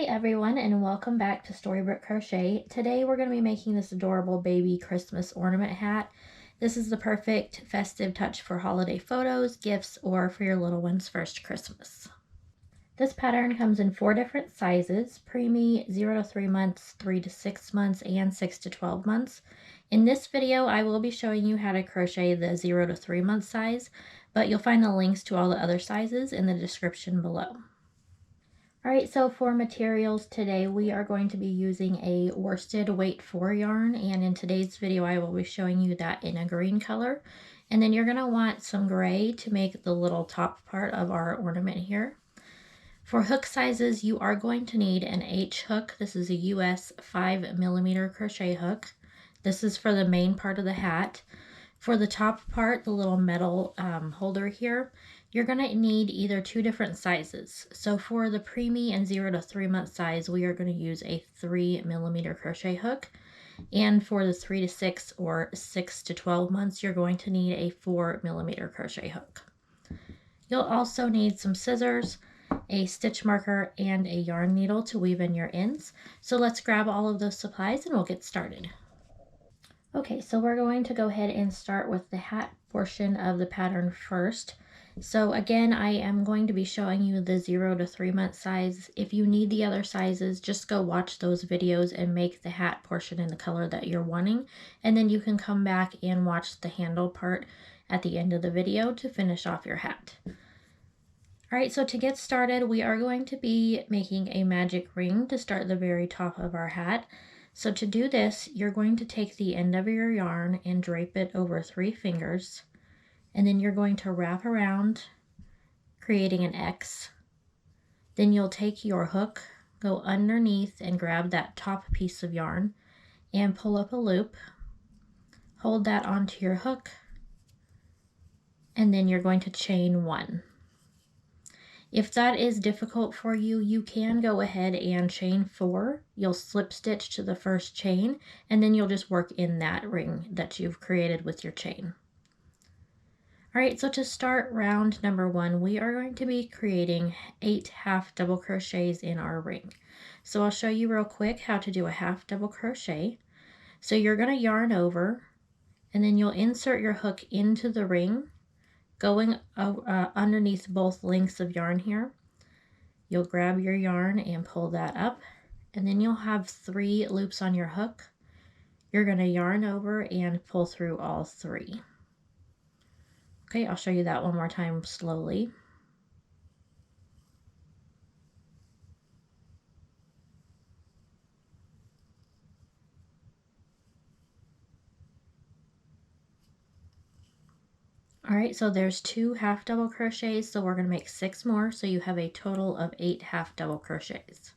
Hey everyone, and welcome back to Storybook Crochet. Today we're going to be making this adorable baby Christmas ornament hat. This is the perfect festive touch for holiday photos, gifts, or for your little one's first Christmas. This pattern comes in 4 different sizes: preemie, 0 to 3 months, 3 to 6 months, and 6 to 12 months. In this video, I will be showing you how to crochet the 0 to 3 month size, but you'll find the links to all the other sizes in the description below. Alright, so for materials today, we are going to be using a worsted weight 4 yarn, and in today's video I will be showing you that in a green color. And then you're going to want some gray to make the little top part of our ornament here. For hook sizes, you are going to need an H hook. This is a US 5mm crochet hook. This is for the main part of the hat. For the top part, the little metal holder here, you're going to need either 2 different sizes. So for the preemie and 0 to 3 month size, we are going to use a 3mm crochet hook. And for the 3 to 6 or 6 to 12 months, you're going to need a 4mm crochet hook. You'll also need some scissors, a stitch marker, and a yarn needle to weave in your ends. So let's grab all of those supplies and we'll get started. Okay, so we're going to go ahead and start with the hat portion of the pattern first. So again, I am going to be showing you the 0 to 3 month size. If you need the other sizes, just go watch those videos and make the hat portion in the color that you're wanting. And then you can come back and watch the handle part at the end of the video to finish off your hat. Alright, so to get started, we are going to be making a magic ring to start the very top of our hat. So to do this, you're going to take the end of your yarn and drape it over 3 fingers. And then you're going to wrap around, creating an X. Then you'll take your hook, go underneath and grab that top piece of yarn and pull up a loop. Hold that onto your hook, and then you're going to chain 1. If that is difficult for you, you can go ahead and chain 4. You'll slip stitch to the first chain, and then you'll just work in that ring that you've created with your chain. Alright, so to start round number 1, we are going to be creating 8 half double crochets in our ring. So I'll show you real quick how to do a half double crochet. So you're going to yarn over, and then you'll insert your hook into the ring, going underneath both lengths of yarn here. You'll grab your yarn and pull that up, and then you'll have 3 loops on your hook. You're going to yarn over and pull through all 3. Okay, I'll show you that one more time slowly. Alright, so there's 2 half double crochets, so we're going to make 6 more, so you have a total of 8 half double crochets.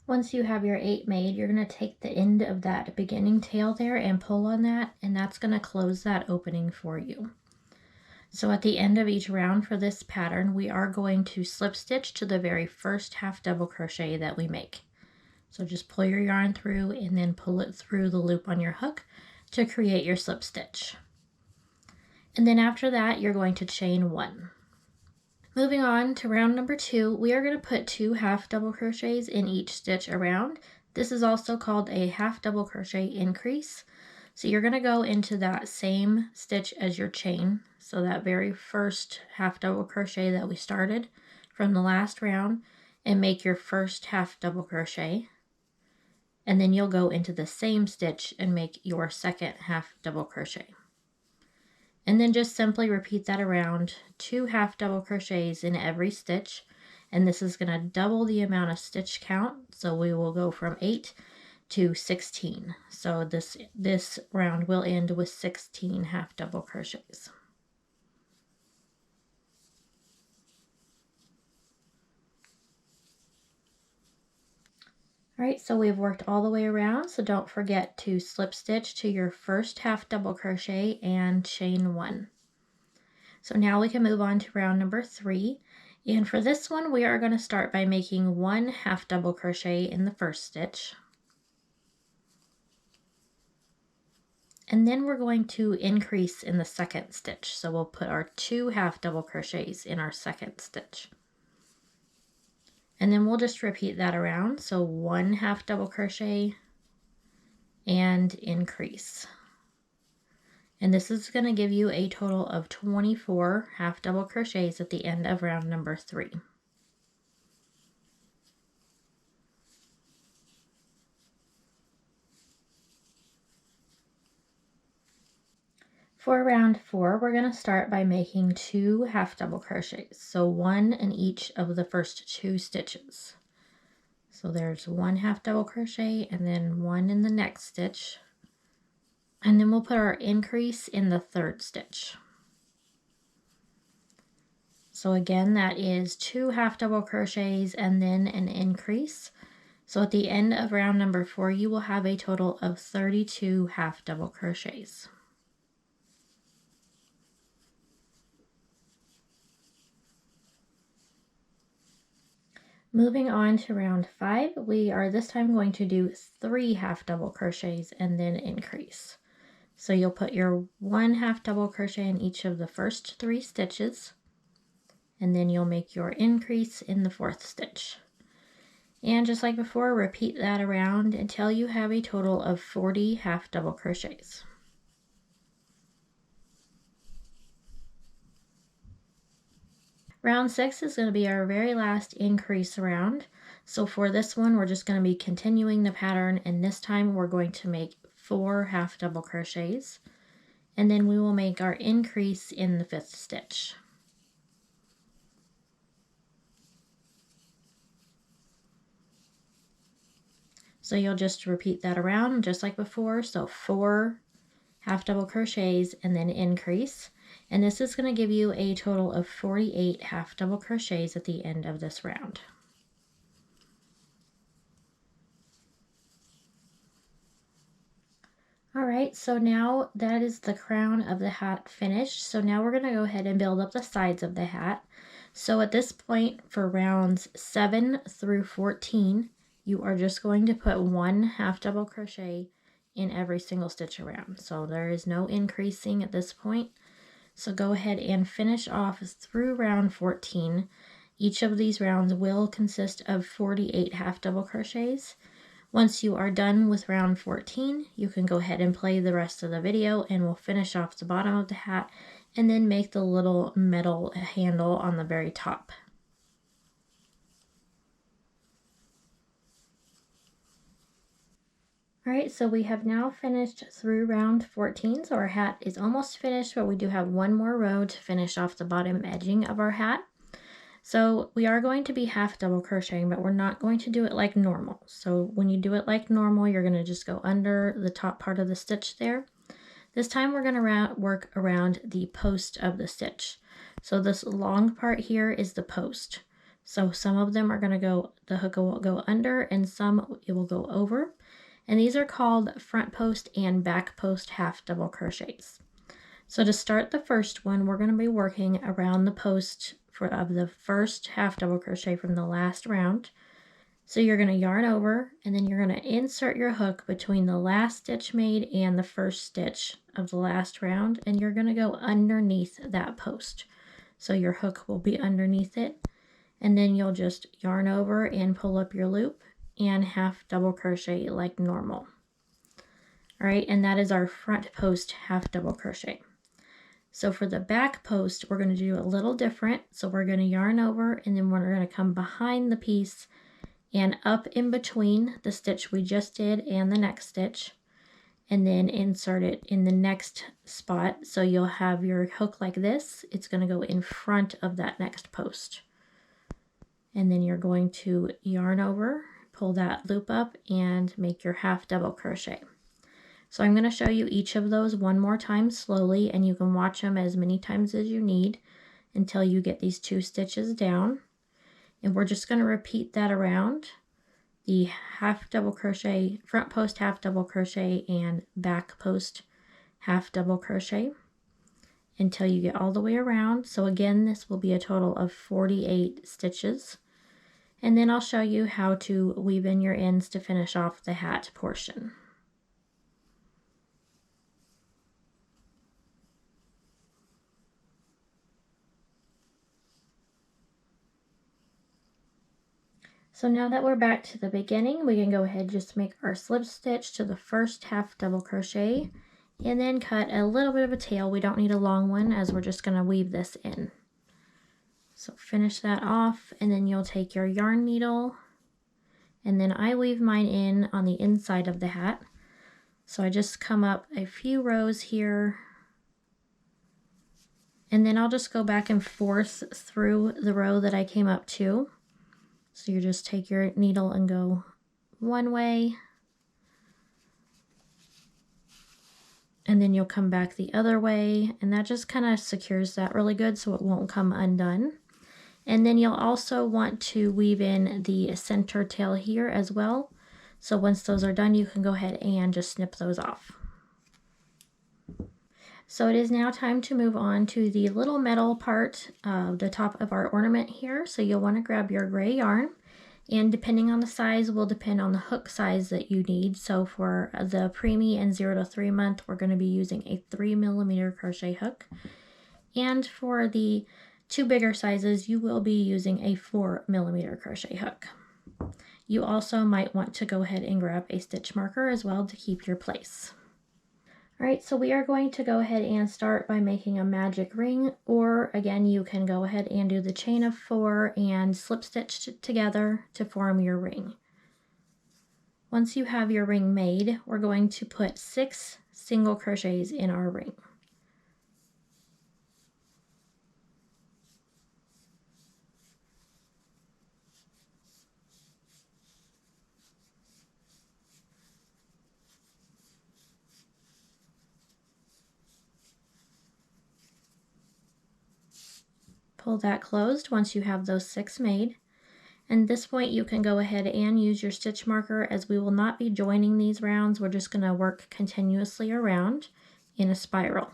Once you have your 8 made, you're going to take the end of that beginning tail there and pull on that, and that's going to close that opening for you. So at the end of each round for this pattern, we are going to slip stitch to the very first half double crochet that we make. So just pull your yarn through and then pull it through the loop on your hook to create your slip stitch. And then after that, you're going to chain 1. Moving on to round number 2, we are going to put 2 half double crochets in each stitch around. This is also called a half double crochet increase. So you're going to go into that same stitch as your chain. So that very first half double crochet that we started from the last round, and make your first half double crochet. And then you'll go into the same stitch and make your second half double crochet. And then just simply repeat that around, 2 half double crochets in every stitch. And this is going to double the amount of stitch count. So we will go from 8 to 16. So this round will end with 16 half double crochets. Alright, so we've worked all the way around, so don't forget to slip stitch to your first half double crochet and chain 1. So now we can move on to round number 3, and for this one we are going to start by making 1 half double crochet in the first stitch. And then we're going to increase in the second stitch. So we'll put our 2 half double crochets in our second stitch. And then we'll just repeat that around. So 1 half double crochet and increase. And this is going to give you a total of 24 half double crochets at the end of round number 3. For round 4, we're going to start by making 2 half double crochets, so 1 in each of the first 2 stitches. So there's 1 half double crochet and then 1 in the next stitch, and then we'll put our increase in the 3rd stitch. So again, that is 2 half double crochets and then an increase. So at the end of round number 4, you will have a total of 32 half double crochets. Moving on to round 5, we are this time going to do 3 half double crochets and then increase. So you'll put your 1 half double crochet in each of the first 3 stitches, and then you'll make your increase in the 4th stitch. And just like before, repeat that around until you have a total of 40 half double crochets. Round 6 is going to be our very last increase round. So for this one, we're just going to be continuing the pattern, and this time we're going to make 4 half double crochets, and then we will make our increase in the 5th stitch. So you'll just repeat that around just like before. So 4 half double crochets and then increase. And this is going to give you a total of 48 half double crochets at the end of this round. All right, so now that is the crown of the hat finished. So now we're going to go ahead and build up the sides of the hat. So at this point, for rounds 7 through 14, you are just going to put 1 half double crochet in every single stitch around. So there is no increasing at this point. So go ahead and finish off through round 14. Each of these rounds will consist of 48 half double crochets. Once you are done with round 14, you can go ahead and play the rest of the video, and we'll finish off the bottom of the hat and then make the little metal handle on the very top. Alright, so we have now finished through round 14, so our hat is almost finished, but we do have one more row to finish off the bottom edging of our hat. So we are going to be half double crocheting, but we're not going to do it like normal. So when you do it like normal, you're going to just go under the top part of the stitch there. This time we're going to work around the post of the stitch. So this long part here is the post. So some of them are going to go, the hook will go under, and some it will go over. And these are called front post and back post half double crochets. So to start the first one, we're going to be working around the post of the first half double crochet from the last round. So you're going to yarn over, and then you're going to insert your hook between the last stitch made and the first stitch of the last round, and you're going to go underneath that post. So your hook will be underneath it, and then you'll just yarn over and pull up your loop and half double crochet like normal. All right, and that is our front post half double crochet. So for the back post, we're going to do a little different. So we're going to yarn over, and then we're going to come behind the piece and up in between the stitch we just did and the next stitch, and then insert it in the next spot. So you'll have your hook like this. It's going to go in front of that next post. And then you're going to yarn over, pull that loop up, and make your half double crochet. So I'm going to show you each of those one more time slowly, and you can watch them as many times as you need until you get these 2 stitches down. And we're just going to repeat that around the half double crochet, front post half double crochet, and back post half double crochet until you get all the way around. So again, this will be a total of 48 stitches. And then I'll show you how to weave in your ends to finish off the hat portion. So now that we're back to the beginning, we can go ahead and just make our slip stitch to the first half double crochet and then cut a little bit of a tail. We don't need a long one as we're just going to weave this in. So finish that off, and then you'll take your yarn needle, and then I weave mine in on the inside of the hat. So I just come up a few rows here, and then I'll just go back and forth through the row that I came up to. So you just take your needle and go one way, and then you'll come back the other way, and that just kind of secures that really good so it won't come undone. And then you'll also want to weave in the center tail here as well. So once those are done, you can go ahead and just snip those off. So it is now time to move on to the little metal part of the top of our ornament here. So you'll want to grab your gray yarn, and depending on the size will depend on the hook size that you need. So for the preemie and 0 to 3 month, we're going to be using a 3mm crochet hook. And for the 2 bigger sizes, you will be using a 4mm crochet hook. You also might want to go ahead and grab a stitch marker as well to keep your place. Alright, so we are going to go ahead and start by making a magic ring, or again, you can go ahead and do the chain of 4 and slip stitch together to form your ring. Once you have your ring made, we're going to put 6 single crochets in our ring. Pull that closed once you have those 6 made. And at this point you can go ahead and use your stitch marker, as we will not be joining these rounds. We're just going to work continuously around in a spiral.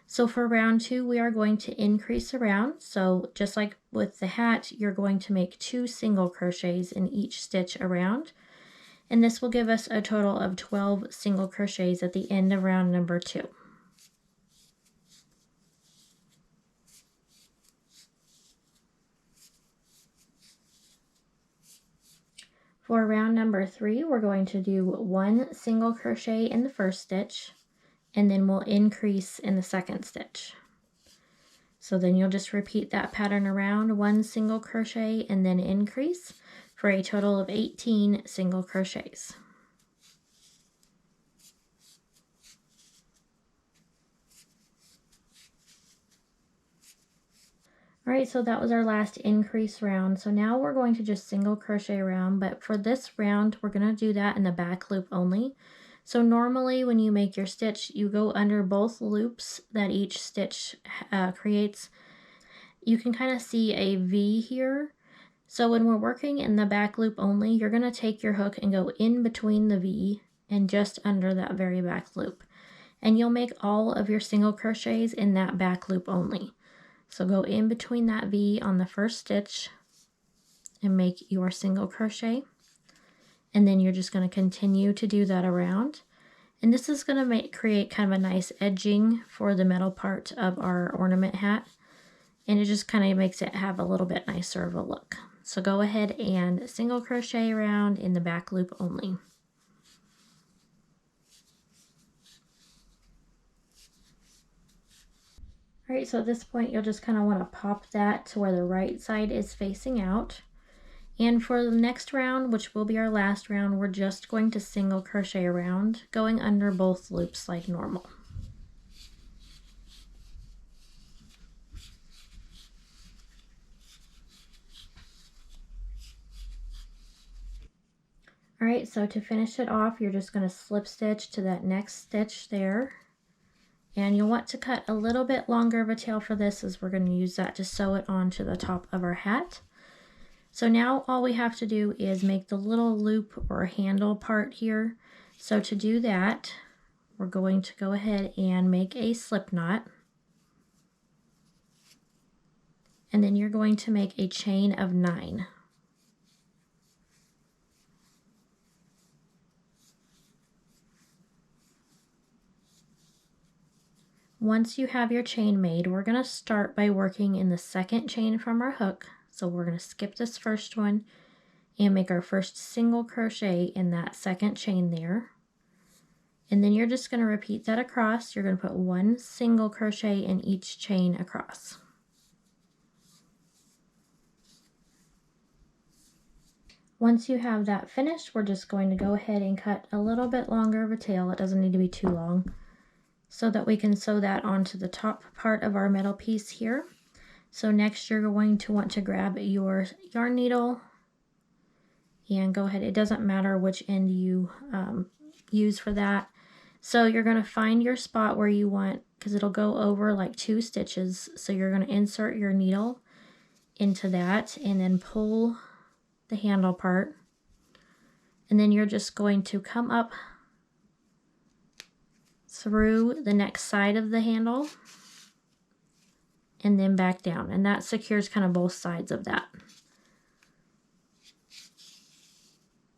So for round 2, we are going to increase around. So just like with the hat, you're going to make 2 single crochets in each stitch around. And this will give us a total of 12 single crochets at the end of round number 2. For round number 3, we're going to do 1 single crochet in the first stitch, and then we'll increase in the second stitch. So then you'll just repeat that pattern around, 1 single crochet and then increase, for a total of 18 single crochets. Alright, so that was our last increase round. So now we're going to just single crochet around, but for this round, we're going to do that in the back loop only. So normally when you make your stitch, you go under both loops that each stitch creates. You can kind of see a V here. So when we're working in the back loop only, you're going to take your hook and go in between the V and just under that very back loop. And you'll make all of your single crochets in that back loop only. So go in between that V on the first stitch and make your single crochet. And then you're just going to continue to do that around. And this is going to create kind of a nice edging for the metal part of our ornament hat. And it just kind of makes it have a little bit nicer of a look. So go ahead and single crochet around in the back loop only. Alright, so at this point you'll just kind of want to pop that to where the right side is facing out. And for the next round, which will be our last round, we're just going to single crochet around, going under both loops like normal. Alright, so to finish it off, you're just going to slip stitch to that next stitch there. And you'll want to cut a little bit longer of a tail for this, as we're going to use that to sew it onto the top of our hat. So now all we have to do is make the little loop or handle part here. So to do that, we're going to go ahead and make a slip knot. And then you're going to make a chain of 9. Once you have your chain made, we're going to start by working in the second chain from our hook. So we're going to skip this first one, and make our first single crochet in that second chain there. And then you're just going to repeat that across. You're going to put one single crochet in each chain across. Once you have that finished, we're just going to go ahead and cut a little bit longer of a tail. It doesn't need to be too long, so that we can sew that onto the top part of our metal piece here. So next you're going to want to grab your yarn needle and go ahead. It doesn't matter which end you use for that. So you're going to find your spot where you want, because it'll go over like 2 stitches. So you're going to insert your needle into that and then pull the handle part. And then you're just going to come up through the next side of the handle and then back down. And that secures kind of both sides of that.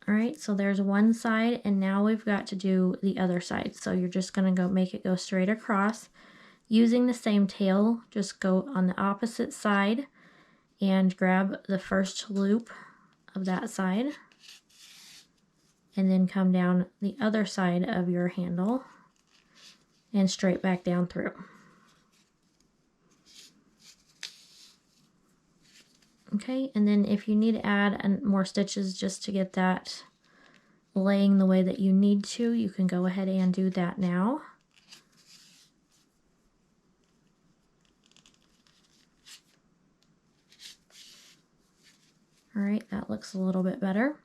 All right, so there's one side, and now we've got to do the other side. So you're just going to go make it go straight across. Using the same tail, just go on the opposite side and grab the first loop of that side. And then come down the other side of your handle and straight back down through. Okay, and then if you need to add more stitches just to get that laying the way that you need to, you can go ahead and do that now. All right, that looks a little bit better.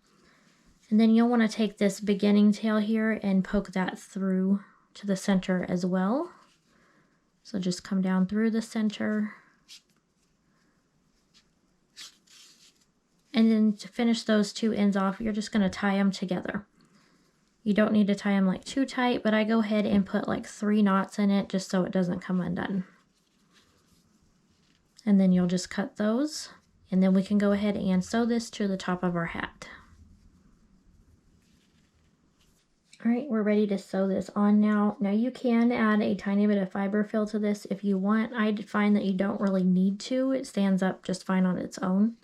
And then you'll want to take this beginning tail here and poke that through to the center as well. So just come down through the center. And then to finish those 2 ends off, you're just going to tie them together. You don't need to tie them like too tight, but I go ahead and put like 3 knots in it just so it doesn't come undone. And then you'll just cut those, and then we can go ahead and sew this to the top of our hat. All right, we're ready to sew this on now. Now you can add a tiny bit of fiberfill to this if you want. I find that you don't really need to. It stands up just fine on its own.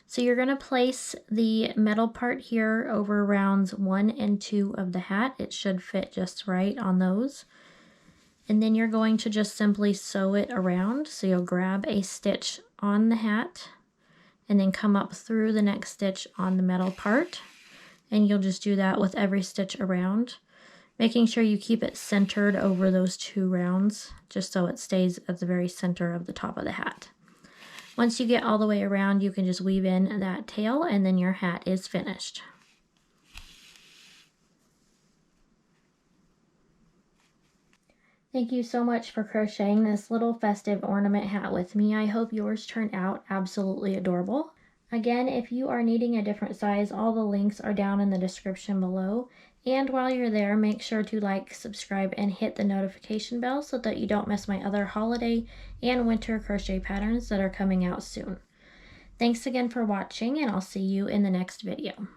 So you're going to place the metal part here over rounds 1 and 2 of the hat. It should fit just right on those. And then you're going to just simply sew it around. So you'll grab a stitch on the hat and then come up through the next stitch on the metal part. And you'll just do that with every stitch around, making sure you keep it centered over those 2 rounds, just so it stays at the very center of the top of the hat. Once you get all the way around, you can just weave in that tail, and then your hat is finished. Thank you so much for crocheting this little festive ornament hat with me. I hope yours turned out absolutely adorable. Again, if you are needing a different size, all the links are down in the description below. And while you're there, make sure to like, subscribe, and hit the notification bell so that you don't miss my other holiday and winter crochet patterns that are coming out soon. Thanks again for watching, and I'll see you in the next video.